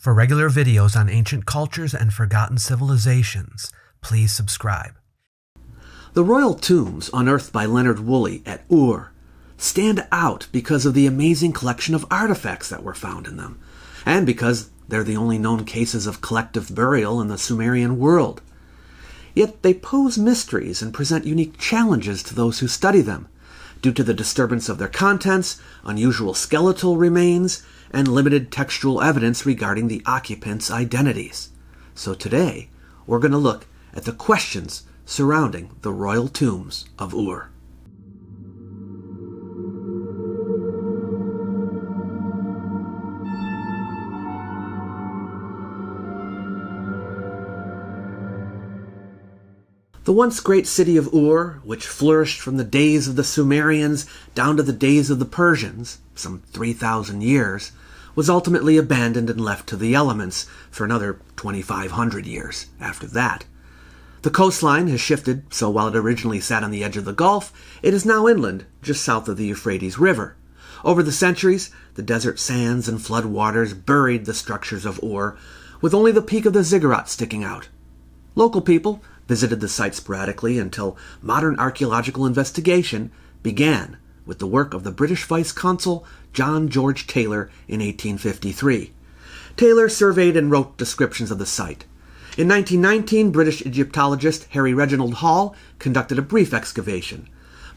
For regular videos on ancient cultures and forgotten civilizations, please subscribe. The royal tombs unearthed by Leonard Woolley at Ur stand out because of the amazing collection of artifacts that were found in them, and because they're the only known cases of collective burial in the Sumerian world. Yet they pose mysteries and present unique challenges to those who study them, due to the disturbance of their contents, unusual skeletal remains, and limited textual evidence regarding the occupants' identities. So today, we're going to look at the questions surrounding the royal tombs of Ur. The once great city of Ur, which flourished from the days of the Sumerians down to the days of the Persians, some 3,000 years, was ultimately abandoned and left to the elements for another 2,500 years after that. The coastline has shifted, so while it originally sat on the edge of the Gulf, it is now inland, just south of the Euphrates River. Over the centuries, the desert sands and flood waters buried the structures of Ur, with only the peak of the ziggurat sticking out. Local people visited the site sporadically until modern archaeological investigation began with the work of the British Vice Consul John George Taylor in 1853. Taylor surveyed and wrote descriptions of the site. In 1919, British Egyptologist Harry Reginald Hall conducted a brief excavation,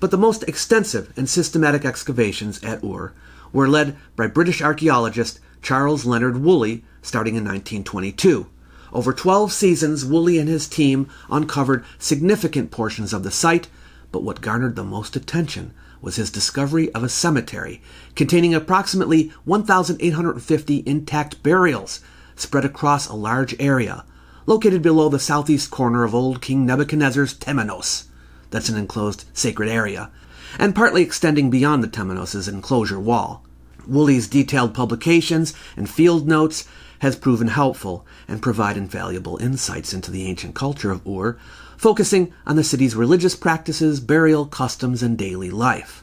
but the most extensive and systematic excavations at Ur were led by British archaeologist Charles Leonard Woolley starting in 1922. Over 12 seasons, Woolley and his team uncovered significant portions of the site, but what garnered the most attention was his discovery of a cemetery containing approximately 1,850 intact burials spread across a large area, located below the southeast corner of old King Nebuchadnezzar's Temenos. That's an enclosed sacred area, and partly extending beyond the Temenos' enclosure wall. Woolley's detailed publications and field notes has proven helpful and provide invaluable insights into the ancient culture of Ur, focusing on the city's religious practices, burial customs, and daily life.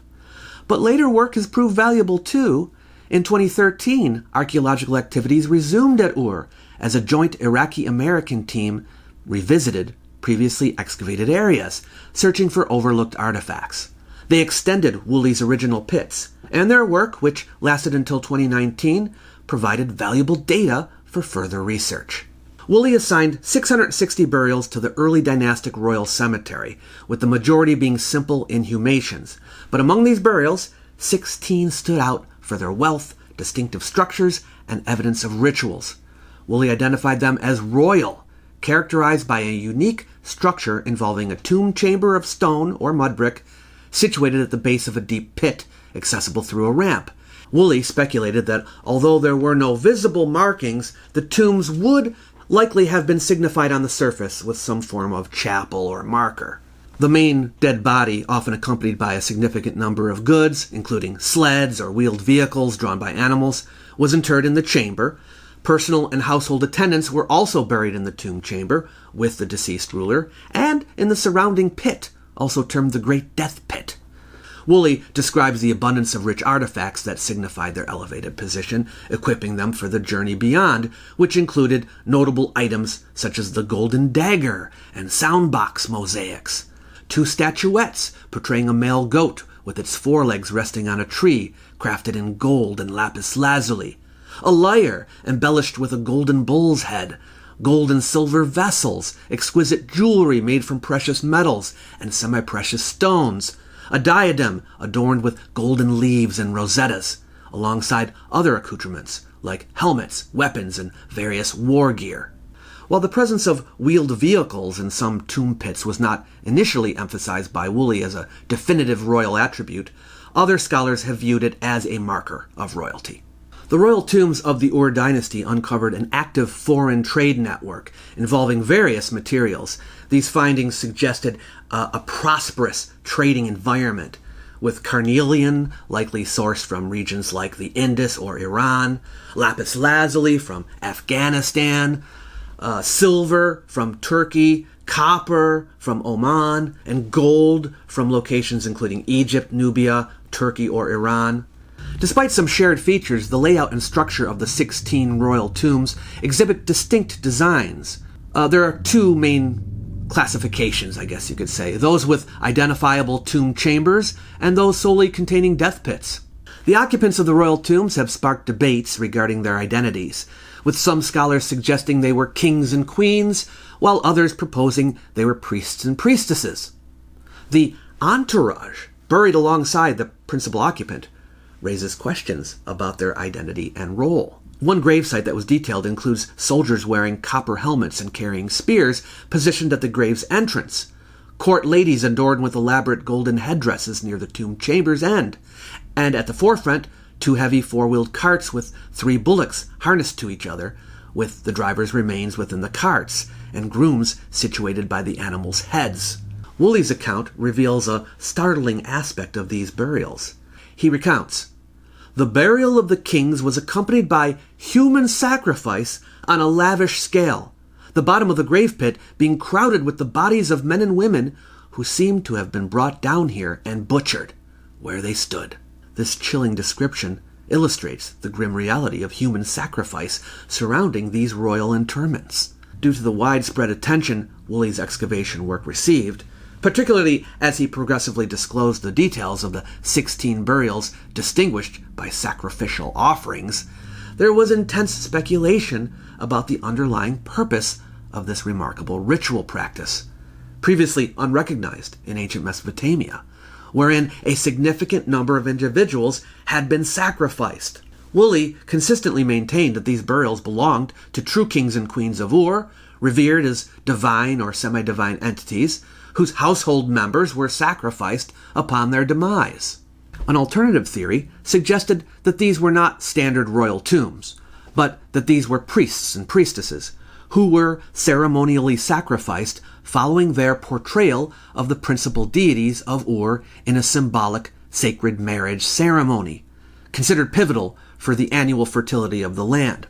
But later work has proved valuable too. In 2013, archaeological activities resumed at Ur as a joint Iraqi-American team revisited previously excavated areas, searching for overlooked artifacts. They extended Woolley's original pits, and their work, which lasted until 2019, provided valuable data for further research. Woolley assigned 660 burials to the early dynastic royal cemetery, with the majority being simple inhumations. But among these burials, 16 stood out for their wealth, distinctive structures, and evidence of rituals. Woolley identified them as royal, characterized by a unique structure involving a tomb chamber of stone or mud brick situated at the base of a deep pit, accessible through a ramp. Woolley speculated that although there were no visible markings, the tombs would likely have been signified on the surface with some form of chapel or marker. The main dead body, often accompanied by a significant number of goods, including sleds or wheeled vehicles drawn by animals, was interred in the chamber. Personal and household attendants were also buried in the tomb chamber with the deceased ruler, and in the surrounding pit, also termed the Great Death Pit. Woolley describes the abundance of rich artifacts that signified their elevated position, equipping them for the journey beyond, which included notable items such as the golden dagger and soundbox mosaics, 2 statuettes portraying a male goat with its forelegs resting on a tree, crafted in gold and lapis lazuli, a lyre embellished with a golden bull's head, gold and silver vessels, exquisite jewelry made from precious metals and semi-precious stones, a diadem adorned with golden leaves and rosettas, alongside other accoutrements like helmets, weapons, and various war gear. While the presence of wheeled vehicles in some tomb pits was not initially emphasized by Woolley as a definitive royal attribute, other scholars have viewed it as a marker of royalty. The royal tombs of the Ur dynasty uncovered an active foreign trade network involving various materials. These findings suggested a prosperous trading environment, with carnelian likely sourced from regions like the Indus or Iran, lapis lazuli from Afghanistan, silver from Turkey, copper from Oman, and gold from locations including Egypt, Nubia, Turkey, or Iran. Despite some shared features, the layout and structure of the 16 royal tombs exhibit distinct designs. There are two main classifications, I guess you could say. Those with identifiable tomb chambers and those solely containing death pits. The occupants of the royal tombs have sparked debates regarding their identities, with some scholars suggesting they were kings and queens, while others proposing they were priests and priestesses. The entourage, buried alongside the principal occupant, raises questions about their identity and role. One gravesite that was detailed includes soldiers wearing copper helmets and carrying spears positioned at the grave's entrance, court ladies adorned with elaborate golden headdresses near the tomb chamber's end, and at the forefront, two heavy four-wheeled carts with 3 bullocks harnessed to each other, with the driver's remains within the carts, and grooms situated by the animals' heads. Woolley's account reveals a startling aspect of these burials. He recounts, "The burial of the kings was accompanied by human sacrifice on a lavish scale, the bottom of the grave pit being crowded with the bodies of men and women who seemed to have been brought down here and butchered where they stood." This chilling description illustrates the grim reality of human sacrifice surrounding these royal interments. Due to the widespread attention Woolley's excavation work received, particularly as he progressively disclosed the details of the 16 burials distinguished by sacrificial offerings, there was intense speculation about the underlying purpose of this remarkable ritual practice, previously unrecognized in ancient Mesopotamia, wherein a significant number of individuals had been sacrificed. Woolley consistently maintained that these burials belonged to true kings and queens of Ur, revered as divine or semi-divine entities, whose household members were sacrificed upon their demise. An alternative theory suggested that these were not standard royal tombs, but that these were priests and priestesses, who were ceremonially sacrificed following their portrayal of the principal deities of Ur in a symbolic sacred marriage ceremony, considered pivotal for the annual fertility of the land.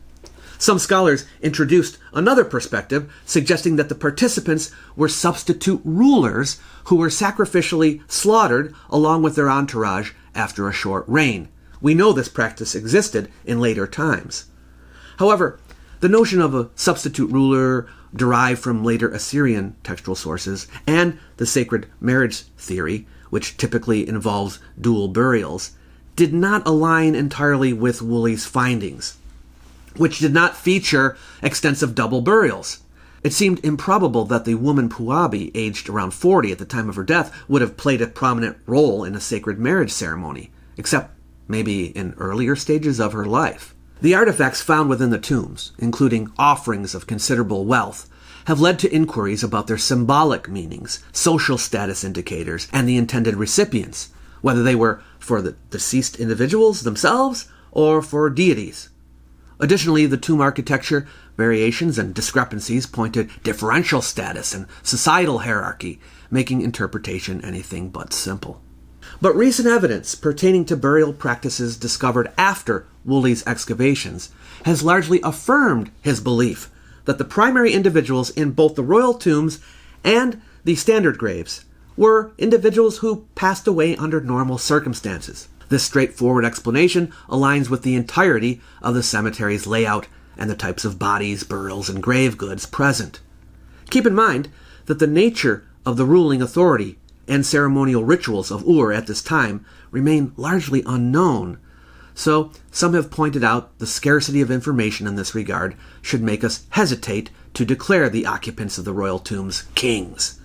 Some scholars introduced another perspective, suggesting that the participants were substitute rulers who were sacrificially slaughtered along with their entourage after a short reign. We know this practice existed in later times. However, the notion of a substitute ruler derived from later Assyrian textual sources, and the sacred marriage theory, which typically involves dual burials, did not align entirely with Woolley's findings, which did not feature extensive double burials. It seemed improbable that the woman Puabi, aged around 40 at the time of her death, would have played a prominent role in a sacred marriage ceremony, except maybe in earlier stages of her life. The artifacts found within the tombs, including offerings of considerable wealth, have led to inquiries about their symbolic meanings, social status indicators, and the intended recipients, whether they were for the deceased individuals themselves or for deities. Additionally, the tomb architecture variations and discrepancies point to differential status and societal hierarchy, making interpretation anything but simple. But recent evidence pertaining to burial practices discovered after Woolley's excavations has largely affirmed his belief that the primary individuals in both the royal tombs and the standard graves were individuals who passed away under normal circumstances. This straightforward explanation aligns with the entirety of the cemetery's layout and the types of bodies, burials, and grave goods present. Keep in mind that the nature of the ruling authority and ceremonial rituals of Ur at this time remain largely unknown, so some have pointed out the scarcity of information in this regard should make us hesitate to declare the occupants of the royal tombs kings.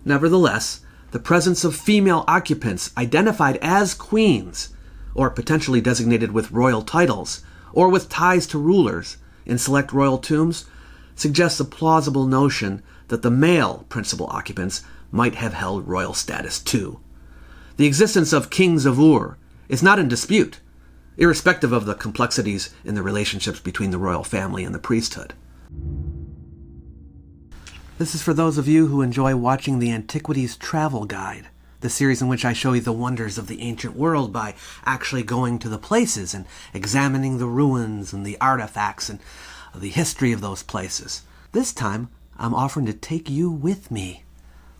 Nevertheless, the presence of female occupants identified as queens, or potentially designated with royal titles, or with ties to rulers in select royal tombs, suggests a plausible notion that the male principal occupants might have held royal status too. The existence of kings of Ur is not in dispute, irrespective of the complexities in the relationships between the royal family and the priesthood. This is for those of you who enjoy watching the Antiquities Travel Guide, the series in which I show you the wonders of the ancient world by actually going to the places and examining the ruins and the artifacts and the history of those places. This time, I'm offering to take you with me.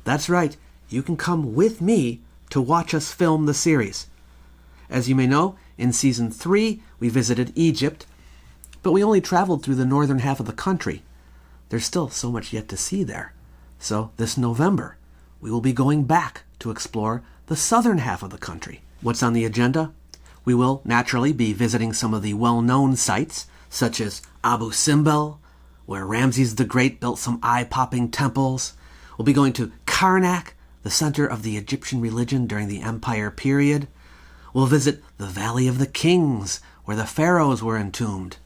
That's right, you can come with me to watch us film the series. As you may know, In Season 3, we visited Egypt, but we only traveled through the northern half of the country. There's still so much yet to see there. So this November, we will be going back to explore the southern half of the country. What's on the agenda? We will naturally be visiting some of the well-known sites, such as Abu Simbel, where Ramses the Great built some eye-popping temples. We'll be going to Karnak, the center of the Egyptian religion during the Empire period. We'll visit the Valley of the Kings, where the pharaohs were entombed.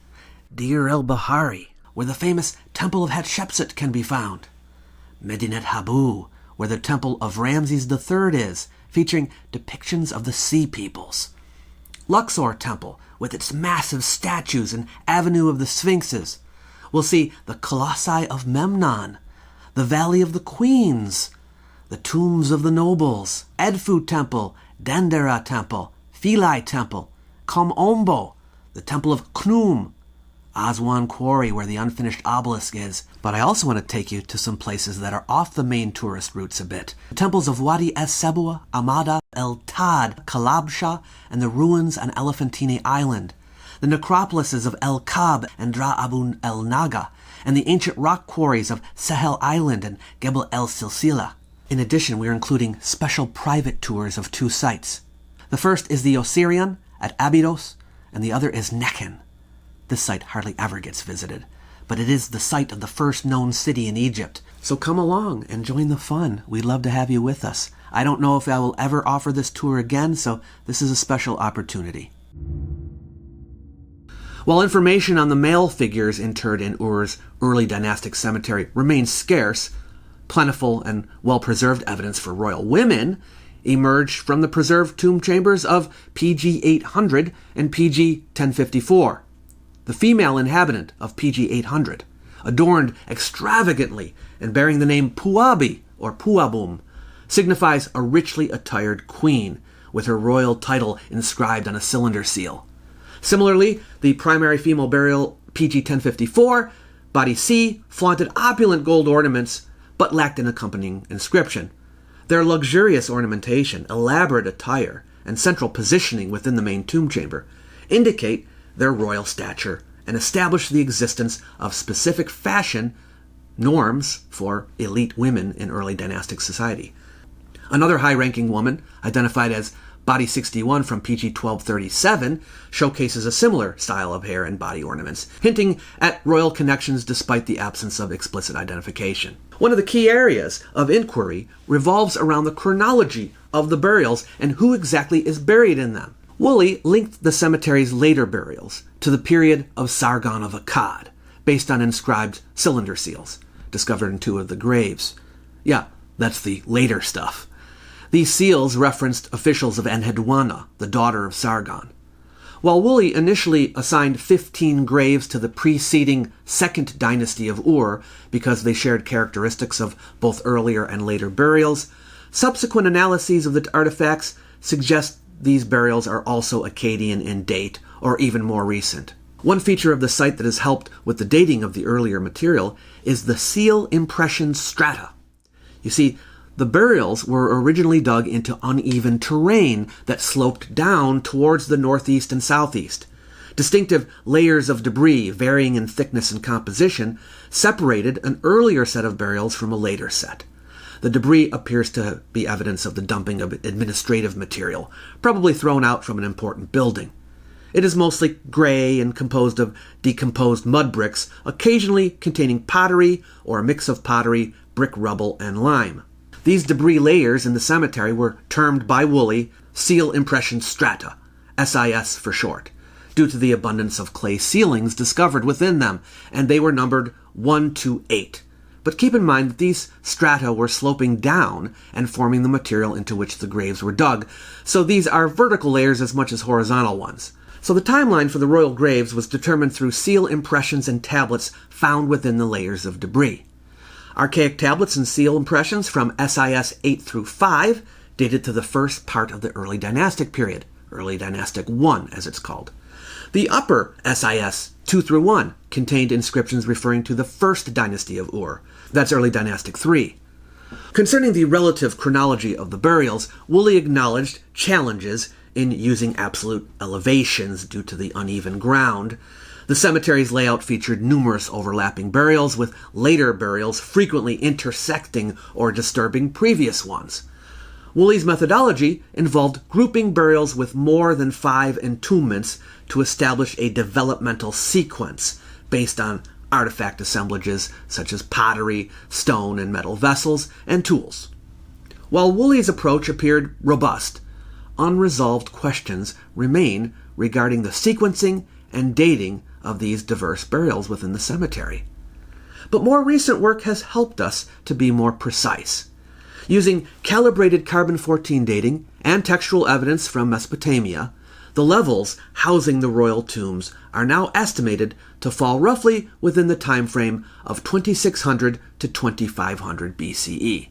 Deir el-Bahari, where the famous Temple of Hatshepsut can be found. Medinet Habu, where the Temple of Ramses III is, featuring depictions of the Sea Peoples. Luxor Temple, with its massive statues and Avenue of the Sphinxes. We'll see the Colossi of Memnon, the Valley of the Queens, the Tombs of the Nobles, Edfu Temple, Dendera Temple, Philae Temple, Kom-Ombo, the Temple of Khnum, Aswan Quarry, where the unfinished obelisk is. But I also want to take you to some places that are off the main tourist routes a bit. The temples of Wadi Es-Sebua, Amada, El Tad, Kalabsha, and the ruins on Elephantine Island. The necropolises of El Kab and Dra Abu El Naga, and the ancient rock quarries of Sahel Island and Gebel El Silsila. In addition, we are including special private tours of 2 sites. The first is the Osirian at Abydos, and the other is Nekhen. This site hardly ever gets visited, but it is the site of the first known city in Egypt. So come along and join the fun. We'd love to have you with us. I don't know if I will ever offer this tour again, so this is a special opportunity. While information on the male figures interred in Ur's early dynastic cemetery remains scarce, plentiful and well-preserved evidence for royal women emerged from the preserved tomb chambers of PG 800 and PG 1054. The female inhabitant of PG 800, adorned extravagantly and bearing the name Puabi or Puabum, signifies a richly attired queen with her royal title inscribed on a cylinder seal. Similarly, the primary female burial PG 1054, body C, flaunted opulent gold ornaments but lacked an accompanying inscription. Their luxurious ornamentation, elaborate attire, and central positioning within the main tomb chamber indicate their royal stature and establish the existence of specific fashion norms for elite women in early dynastic society. Another high-ranking woman, identified as Body 61 from PG 1237, showcases a similar style of hair and body ornaments, hinting at royal connections despite the absence of explicit identification. One of the key areas of inquiry revolves around the chronology of the burials and who exactly is buried in them. Woolley linked the cemetery's later burials to the period of Sargon of Akkad, based on inscribed cylinder seals, discovered in 2 of the graves. Yeah, that's the later stuff. These seals referenced officials of Enheduanna, the daughter of Sargon. While Woolley initially assigned 15 graves to the preceding second dynasty of Ur because they shared characteristics of both earlier and later burials, subsequent analyses of the artifacts suggest these burials are also Akkadian in date, or even more recent. One feature of the site that has helped with the dating of the earlier material is the seal impression strata. You see, the burials were originally dug into uneven terrain that sloped down towards the northeast and southeast. Distinctive layers of debris, varying in thickness and composition, separated an earlier set of burials from a later set. The debris appears to be evidence of the dumping of administrative material, probably thrown out from an important building. It is mostly gray and composed of decomposed mud bricks, occasionally containing pottery or a mix of pottery, brick rubble, and lime. These debris layers in the cemetery were termed by Woolley seal impression strata, SIS for short, due to the abundance of clay ceilings discovered within them, and they were numbered 1 to 8. But keep in mind that these strata were sloping down and forming the material into which the graves were dug, so these are vertical layers as much as horizontal ones. So the timeline for the royal graves was determined through seal impressions and tablets found within the layers of debris. Archaic tablets and seal impressions from SIS 8 through 5 dated to the first part of the early dynastic period, early dynastic 1 as it's called. The upper SIS 2 through 1 contained inscriptions referring to the first dynasty of Ur, that's early dynastic 3. Concerning the relative chronology of the burials, Woolley acknowledged challenges in using absolute elevations due to the uneven ground. The cemetery's layout featured numerous overlapping burials, with later burials frequently intersecting or disturbing previous ones. Woolley's methodology involved grouping burials with more than 5 entombments to establish a developmental sequence based on artifact assemblages such as pottery, stone and metal vessels, and tools. While Woolley's approach appeared robust, unresolved questions remain regarding the sequencing and dating of these diverse burials within the cemetery. But more recent work has helped us to be more precise. Using calibrated carbon-14 dating and textual evidence from Mesopotamia, the levels housing the royal tombs are now estimated to fall roughly within the time frame of 2600 to 2500 BCE.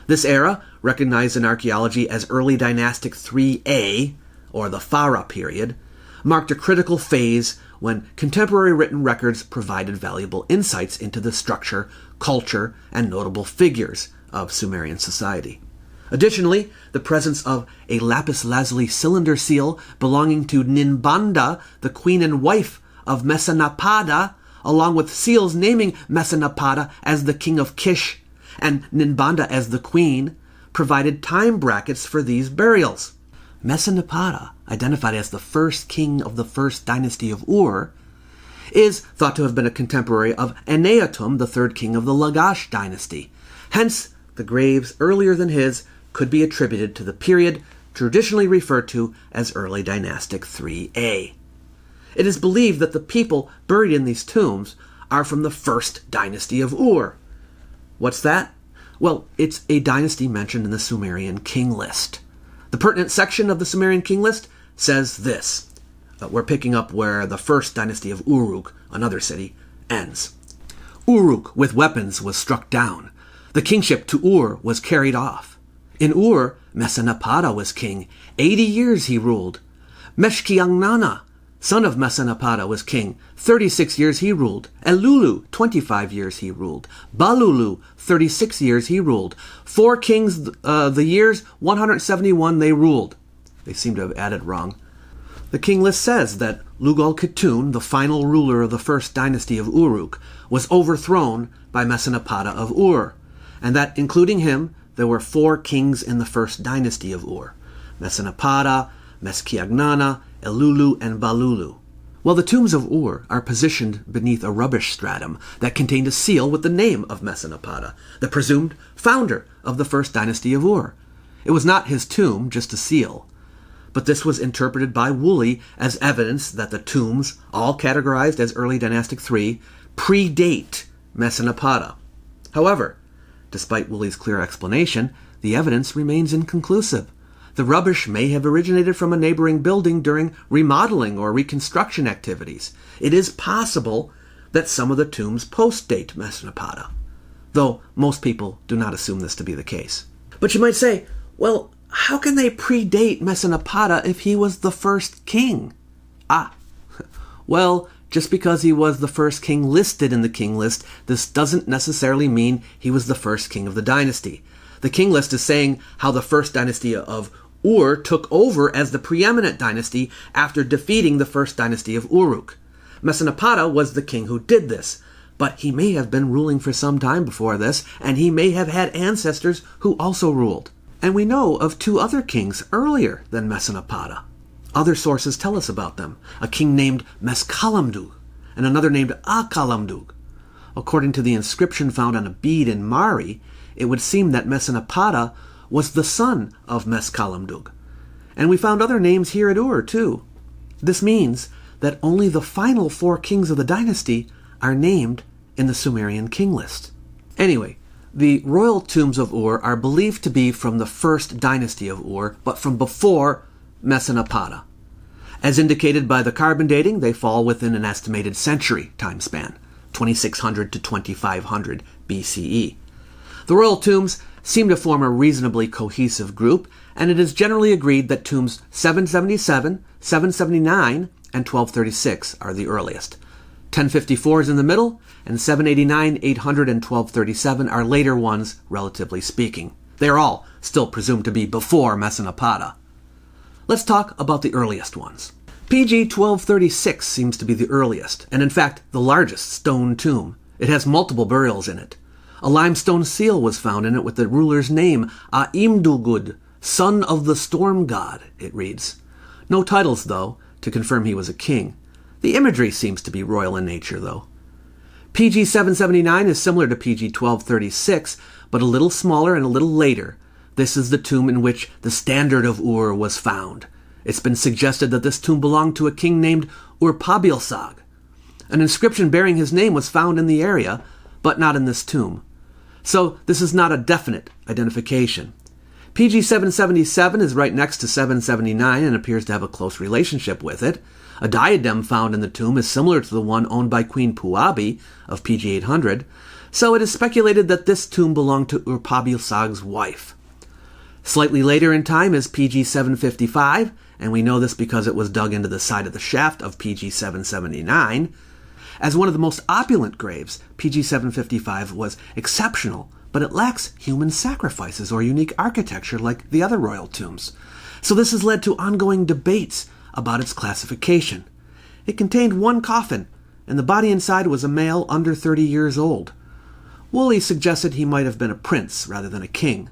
This era, recognized in archaeology as early dynastic 3A, or the Farah period, marked a critical phase when contemporary written records provided valuable insights into the structure, culture, and notable figures of Sumerian society. Additionally, the presence of a lapis lazuli cylinder seal belonging to Ninbanda, the queen and wife of Messanapada, along with seals naming Messanapada as the king of Kish and Ninbanda as the queen, provided time brackets for these burials. Messanapada, identified as the first king of the first dynasty of Ur, is thought to have been a contemporary of Eneatum, the third king of the Lagash dynasty. Hence, the graves earlier than his could be attributed to the period traditionally referred to as early dynastic 3A. It is believed that the people buried in these tombs are from the first dynasty of Ur. What's that? Well, it's a dynasty mentioned in the Sumerian king list. The pertinent section of the Sumerian king list says this. We're picking up where the first dynasty of Uruk, another city, ends. Uruk with weapons was struck down. The kingship to Ur was carried off. In Ur, Messanapada was king. 80 years he ruled. Meshkiangnana, son of Messanapada, was king. 36 years he ruled. Elulu, 25 years he ruled. Balulu, 36 years he ruled. 4 kings, the years 171 they ruled. They seem to have added wrong. The king list says that Lugal-Ketun, the final ruler of the first dynasty of Uruk, was overthrown by Messanapada of Ur, and that, including him, there were 4 kings in the first dynasty of Ur: Messanapada, Meskiagnana, Elulu, and Balulu. Well, the tombs of Ur are positioned beneath a rubbish stratum that contained a seal with the name of Messanapada, the presumed founder of the first dynasty of Ur. It was not his tomb, just a seal. But this was interpreted by Woolley as evidence that the tombs, all categorized as early dynastic 3, predate Messanapada. However, despite Woolley's clear explanation, the evidence remains inconclusive. The rubbish may have originated from a neighboring building during remodeling or reconstruction activities. It is possible that some of the tombs post-date Messanapada, though most people do not assume this to be the case. But you might say, well, how can they predate Messanapada if he was the first king? Well, just because he was the first king listed in the king list, this doesn't necessarily mean he was the first king of the dynasty. The king list is saying how the first dynasty of Ur took over as the preeminent dynasty after defeating the first dynasty of Uruk. Messanapada was the king who did this, but he may have been ruling for some time before this, and he may have had ancestors who also ruled. And we know of 2 other kings earlier than Messanapada. Other sources tell us about them: a king named Meskalamdug and another named Akalamdug. According to the inscription found on a bead in Mari, it would seem that Messanapada was the son of Meskalamdug. And we found other names here at Ur, too. This means that only the final 4 kings of the dynasty are named in the Sumerian king list. Anyway, the royal tombs of Ur are believed to be from the first dynasty of Ur, but from before Messanapada. As indicated by the carbon dating, they fall within an estimated century time span, 2600 to 2500 BCE. The royal tombs seem to form a reasonably cohesive group, and it is generally agreed that tombs 777, 779, and 1236 are the earliest. 1054 is in the middle, and 789, 800, and 1237 are later ones, relatively speaking. They are all still presumed to be before Messanapada. Let's talk about the earliest ones. PG 1236 seems to be the earliest, and in fact the largest stone tomb. It has multiple burials in it. A limestone seal was found in it with the ruler's name, Aimdugud, son of the storm god, it reads. No titles, though, to confirm he was a king. The imagery seems to be royal in nature, though. PG 779 is similar to PG 1236, but a little smaller and a little later. This is the tomb in which the standard of Ur was found. It's been suggested that this tomb belonged to a king named Urpabilsag. An inscription bearing his name was found in the area, but not in this tomb. So this is not a definite identification. PG 777 is right next to 779 and appears to have a close relationship with it. A diadem found in the tomb is similar to the one owned by Queen Puabi of PG 800, so it is speculated that this tomb belonged to Urpabilsag's wife. Slightly later in time is PG 755, and we know this because it was dug into the side of the shaft of PG 779. As one of the most opulent graves, PG 755 was exceptional, but it lacks human sacrifices or unique architecture like the other royal tombs. So this has led to ongoing debates about its classification. It contained one coffin, and the body inside was a male under 30 years old. Woolley suggested he might have been a prince rather than a king,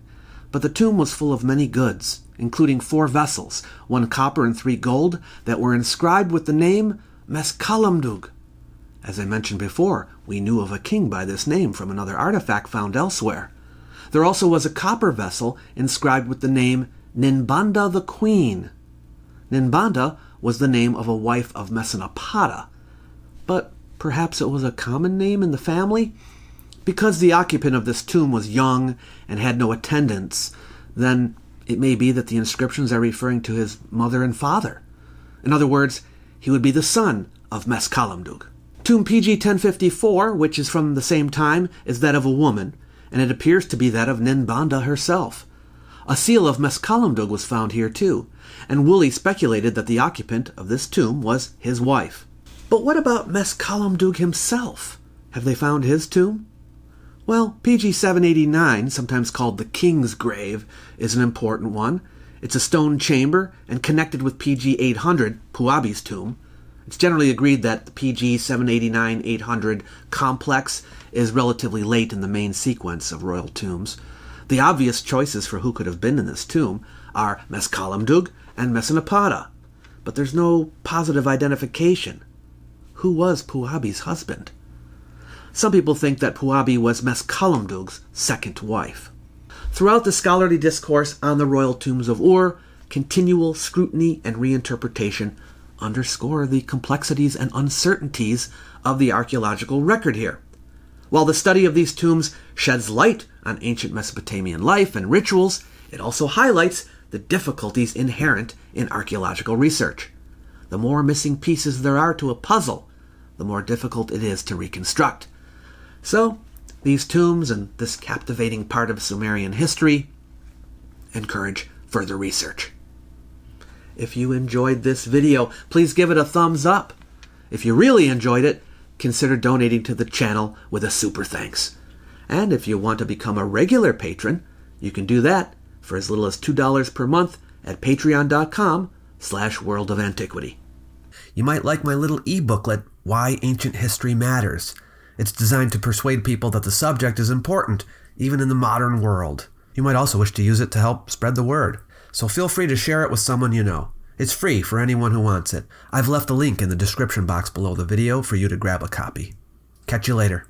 but the tomb was full of many goods, including 4 vessels, 1 copper and 3 gold, that were inscribed with the name Mescalamdug. As I mentioned before, we knew of a king by this name from another artifact found elsewhere. There also was a copper vessel inscribed with the name Ninbanda the Queen. Ninbanda was the name of a wife of Messinapata, but perhaps it was a common name in the family? Because the occupant of this tomb was young and had no attendants, then it may be that the inscriptions are referring to his mother and father. In other words, he would be the son of Mescalamdug. Tomb PG 1054, which is from the same time, is that of a woman, and it appears to be that of Ninbanda herself. A seal of Mescalamdug was found here too, and Woolley speculated that the occupant of this tomb was his wife. But what about Mescalamdug himself? Have they found his tomb? Well, PG 789, sometimes called the King's Grave, is an important one. It's a stone chamber and connected with PG 800, Puabi's tomb. It's generally agreed that the PG 789-800 complex is relatively late in the main sequence of royal tombs. The obvious choices for who could have been in this tomb are Mescalamdug and Messinapata, but there's no positive identification. Who was Puabi's husband? Some people think that Puabi was Mescalamdug's second wife. Throughout the scholarly discourse on the royal tombs of Ur, continual scrutiny and reinterpretation underscore the complexities and uncertainties of the archaeological record here. While the study of these tombs sheds light on ancient Mesopotamian life and rituals, it also highlights the difficulties inherent in archaeological research. The more missing pieces there are to a puzzle, the more difficult it is to reconstruct. So, these tombs and this captivating part of Sumerian history encourage further research. If you enjoyed this video, please give it a thumbs up. If you really enjoyed it, consider donating to the channel with a super thanks. And if you want to become a regular patron, you can do that for as little as $2 per month at patreon.com/World of Antiquity. You might like my little e-booklet, Why Ancient History Matters. It's designed to persuade people that the subject is important, even in the modern world. You might also wish to use it to help spread the word. So feel free to share it with someone you know. It's free for anyone who wants it. I've left a link in the description box below the video for you to grab a copy. Catch you later.